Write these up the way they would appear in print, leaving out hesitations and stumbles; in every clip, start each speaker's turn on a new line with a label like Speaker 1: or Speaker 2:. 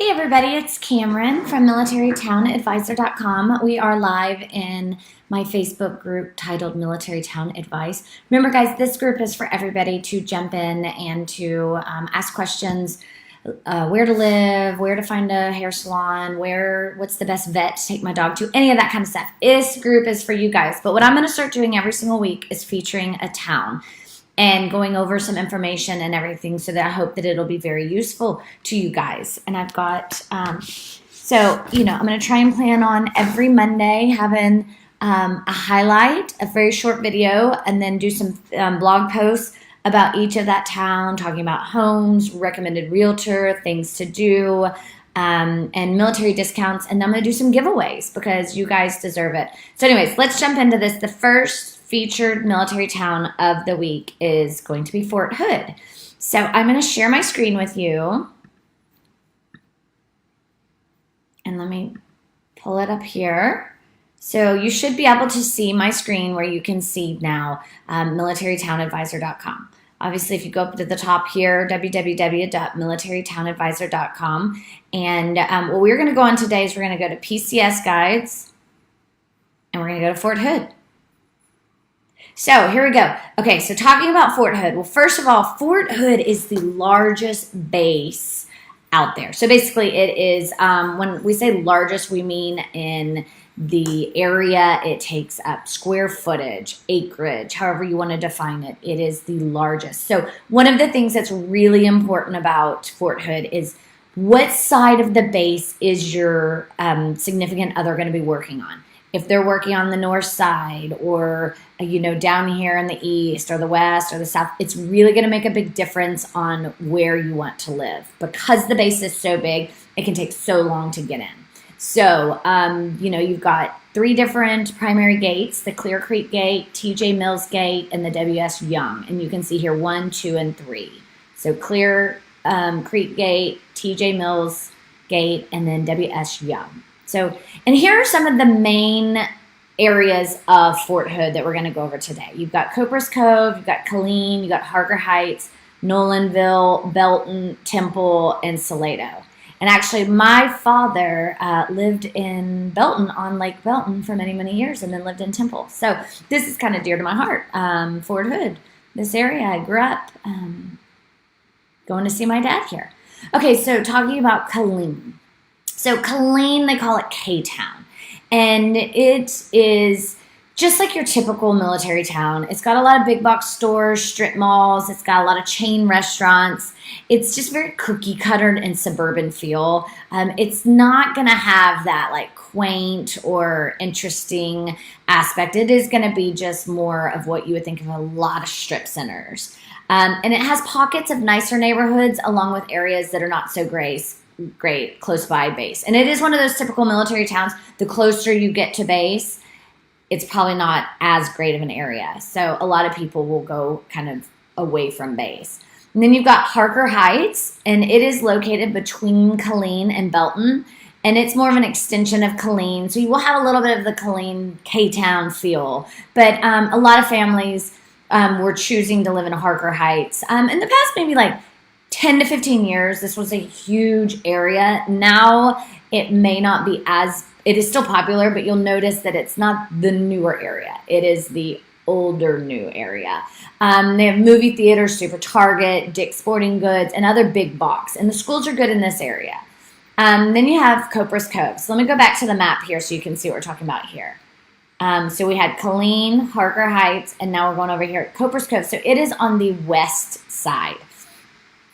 Speaker 1: Hey everybody, it's Cameron from militarytownadvisor.com. We are live in my Facebook group titled Military Town Advice. Remember guys, this group is for everybody to jump in and to ask questions, where to live, where to find a hair salon, what's the best vet to take my dog to, any of that kind of stuff. This group is for you guys. But what I'm going to start doing every single week is featuring a town and going over some information and everything, so that I hope that it'll be very useful to you guys. And I've got, I'm going to try and plan on every Monday having a highlight, a very short video, and then do some blog posts about each of that town, talking about homes, recommended realtor, things to do, and military discounts. And I'm going to do some giveaways because you guys deserve it. So anyways, let's jump into this. The first featured military town of the week is going to be Fort Hood. So I'm going to share my screen with you. And let me pull it up here. So you should be able to see my screen where you can see now militarytownadvisor.com. Obviously, if you go up to the top here, www.militarytownadvisor.com. And what we're going to go on today is we're going to go to PCS guides and we're going to go to Fort Hood. So here we go. Okay, so talking about Fort Hood. Well, first of all, Fort Hood is the largest base out there. So basically it is, when we say largest, we mean in the area it takes up, square footage, acreage, however you want to define it. It is the largest. So one of the things that's really important about Fort Hood is what side of the base is your significant other going to be working on. If they're working on the north side or, down here in the east or the west or the south, it's really going to make a big difference on where you want to live. Because the base is so big, it can take so long to get in. So, you've got 3 different primary gates, the Clear Creek Gate, TJ Mills Gate, and the WS Young. And you can see here 1, 2, and 3. So Clear Creek Gate, TJ Mills Gate, and then WS Young. So, and here are some of the main areas of Fort Hood that we're going to go over today. You've got Copper's Cove, you've got Killeen, you've got Harker Heights, Nolanville, Belton, Temple, and Salado. And actually, my father lived in Belton on Lake Belton for many, many years and then lived in Temple. So this is kind of dear to my heart, Fort Hood, this area. I grew up going to see my dad here. Okay, so talking about Killeen. So Killeen, they call it K-Town, and it is just like your typical military town. It's got a lot of big box stores, strip malls. It's got a lot of chain restaurants. It's just very cookie cuttered and suburban feel. It's not going to have that like quaint or interesting aspect. It is going to be just more of what you would think of a lot of strip centers. And it has pockets of nicer neighborhoods along with areas that are not so great close by base. And it is one of those typical military towns. The closer you get to base, it's probably not as great of an area. So a lot of people will go kind of away from base. And then you've got Harker Heights, and it is located between Killeen and Belton. And it's more of an extension of Killeen. So you will have a little bit of the Killeen K-Town feel. But a lot of families were choosing to live in Harker Heights. In the past, maybe like 10 to 15 years, this was a huge area. Now it may not be it is still popular, but you'll notice that it's not the newer area. It is the older new area. They have movie theaters, Super Target, Dick's Sporting Goods, and other big box. And the schools are good in this area. Then you have Copper's Cove. So let me go back to the map here so you can see what we're talking about here. So we had Killeen, Harker Heights, and now we're going over here at Copper's Cove. So it is on the west side.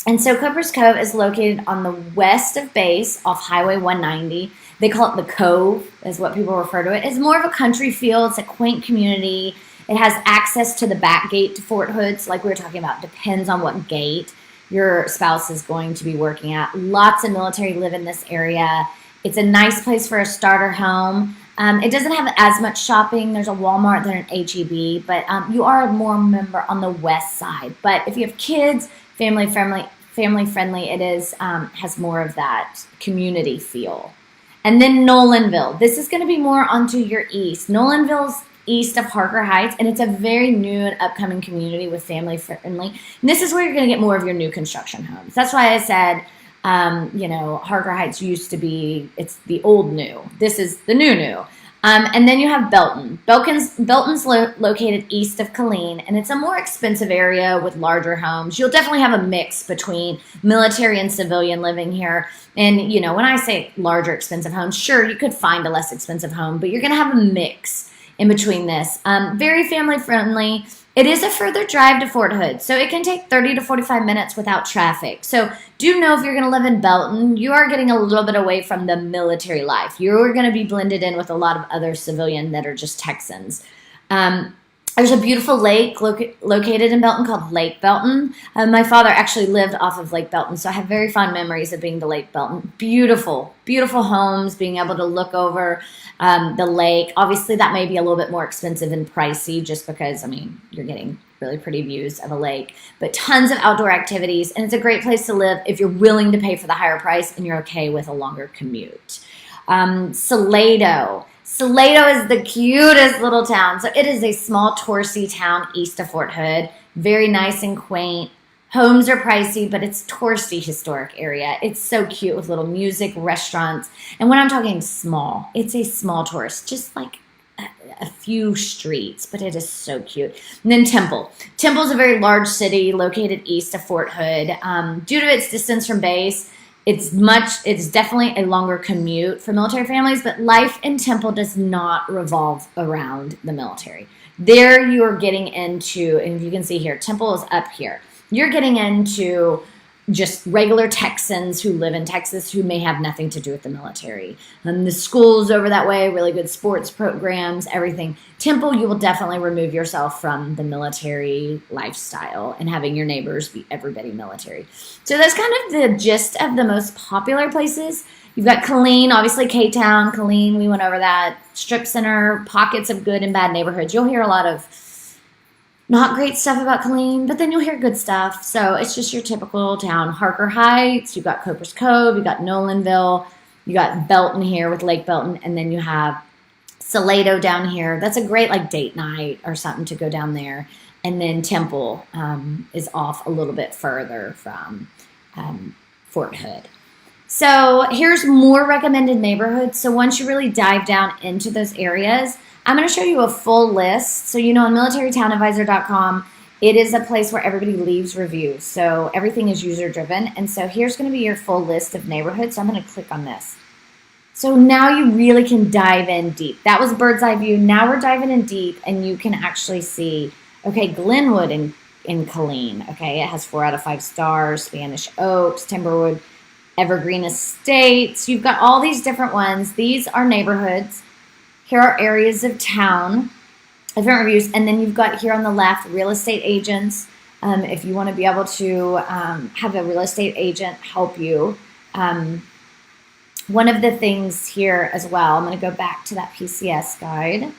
Speaker 1: And so Copper's Cove is located on the west of base off Highway 190. They call it the Cove, is what people refer to it. It's more of a country feel. It's a quaint community. It has access to the back gate to Fort Hood. So like we were talking about, depends on what gate your spouse is going to be working at. Lots of military live in this area. It's a nice place for a starter home. It doesn't have as much shopping. There's a Walmart, there's an H-E-B, but you are more member on the west side. But if you have kids, family friendly, it is has more of that community feel. And then Nolanville. This is going to be more onto your east. Nolanville's east of Harker Heights, and it's a very new and upcoming community with family friendly. And this is where you're going to get more of your new construction homes. That's why I said Harker Heights used to be, it's the old new. This is the new. And then you have Belton. Belton's located east of Killeen, and it's a more expensive area with larger homes. You'll definitely have a mix between military and civilian living here. And, when I say larger expensive homes, sure, you could find a less expensive home, but you're going to have a mix in between this. Very family friendly. It is a further drive to Fort Hood, so it can take 30 to 45 minutes without traffic. So do know if you're going to live in Belton, you are getting a little bit away from the military life. You're going to be blended in with a lot of other civilian that are just Texans. There's a beautiful lake located in Belton called Lake Belton. My father actually lived off of Lake Belton, so I have very fond memories of being to Lake Belton. Beautiful, beautiful homes, being able to look over the lake. Obviously, that may be a little bit more expensive and pricey just because, you're getting really pretty views of a lake. But tons of outdoor activities, and it's a great place to live if you're willing to pay for the higher price and you're okay with a longer commute. Salado. Salado is the cutest little town. So it is a small touristy town east of Fort Hood. Very nice and quaint. Homes are pricey, but it's touristy historic area. It's so cute with little music, restaurants. And when I'm talking small, it's a small tourist, just like a few streets, but it is so cute. And then Temple. Temple is a very large city located east of Fort Hood. Due to its distance from base, it's definitely a longer commute for military families, but life in Temple does not revolve around the military. There you are getting into, and if you can see here, Temple is up here. You're getting into just regular Texans who live in Texas who may have nothing to do with the military. The schools over that way, really good sports programs, everything. Temple, you will definitely remove yourself from the military lifestyle and having your neighbors be everybody military. So that's kind of the gist of the most popular places. You've got Killeen, obviously K-Town, Killeen, we went over that. Strip Center, pockets of good and bad neighborhoods. You'll hear a lot of not great stuff about Killeen, but then you'll hear good stuff. So it's just your typical town. Harker Heights, you've got Copers Cove, you've got Nolanville, you got Belton here with Lake Belton, and then you have Salado down here. That's a great date night or something to go down there. And then Temple is off a little bit further from Fort Hood. So here's more recommended neighborhoods. So once you really dive down into those areas, I'm going to show you a full list. So, on militarytownadvisor.com, it is a place where everybody leaves reviews. So everything is user driven. And so here's going to be your full list of neighborhoods. So I'm going to click on this. So now you really can dive in deep. That was bird's eye view. Now we're diving in deep and you can actually see, okay, Glenwood in Killeen. Okay, it has 4 out of 5 stars, Spanish Oaks, Timberwood, Evergreen Estates. You've got all these different ones. These are neighborhoods. Here are areas of town, different reviews. And then you've got here on the left, real estate agents. If you want to be able to have a real estate agent help you. One of the things here as well, I'm going to go back to that PCS guide.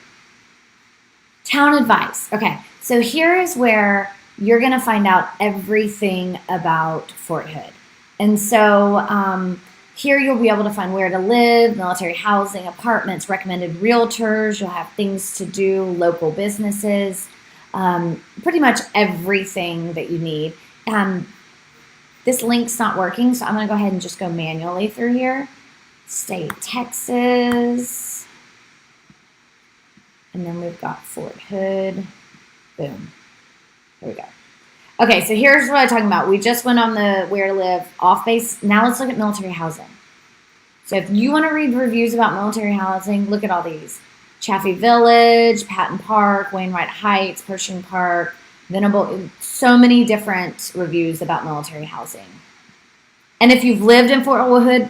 Speaker 1: Town advice. Okay, so here is where you're going to find out everything about Fort Hood. And so here you'll be able to find where to live, military housing, apartments, recommended realtors. You'll have things to do, local businesses, pretty much everything that you need. This link's not working, so I'm going to go ahead and just go manually through here. State Texas. And then we've got Fort Hood. Boom. Here we go. Okay, so here's what I'm talking about. We just went on the where to live off base. Now let's look at military housing. So if you want to read reviews about military housing, look at all these. Chaffee Village, Patton Park, Wainwright Heights, Pershing Park, Venable, so many different reviews about military housing. And if you've lived in Fort Hood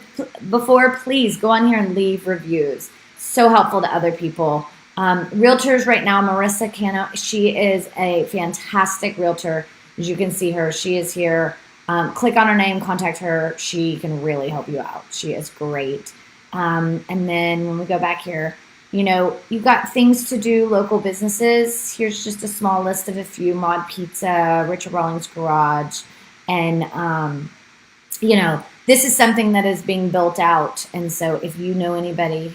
Speaker 1: before, please go on here and leave reviews. So helpful to other people. Realtors right now, Marissa Cano, she is a fantastic realtor. As you can see her, she is here. Click on her name, contact her. She can really help you out. She is great. And then when we go back here, you've got things to do, local businesses. Here's just a small list of a few: Mod Pizza, Richard Rawlings Garage. And, this is something that is being built out. And so if you know anybody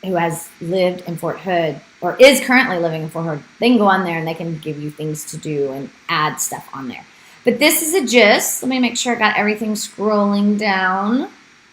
Speaker 1: who has lived in Fort Hood or is currently living in Fort Hood, they can go on there and they can give you things to do and add stuff on there. But this is a gist. Let me make sure I got everything scrolling down.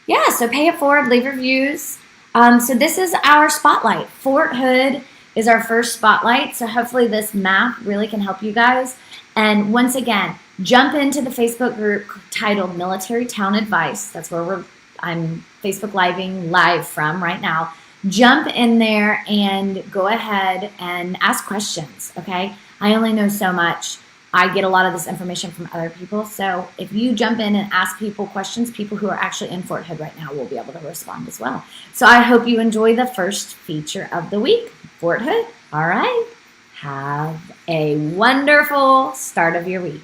Speaker 1: Yeah, so pay it forward, leave reviews. So this is our spotlight. Fort Hood is our first spotlight. So hopefully this map really can help you guys. And once again, jump into the Facebook group titled Military Town Advice. That's where I'm Facebook living live from right now. Jump in there and go ahead and ask questions, okay? I only know so much. I get a lot of this information from other people. So if you jump in and ask people questions, people who are actually in Fort Hood right now will be able to respond as well. So I hope you enjoy the first feature of the week, Fort Hood. All right. Have a wonderful start of your week.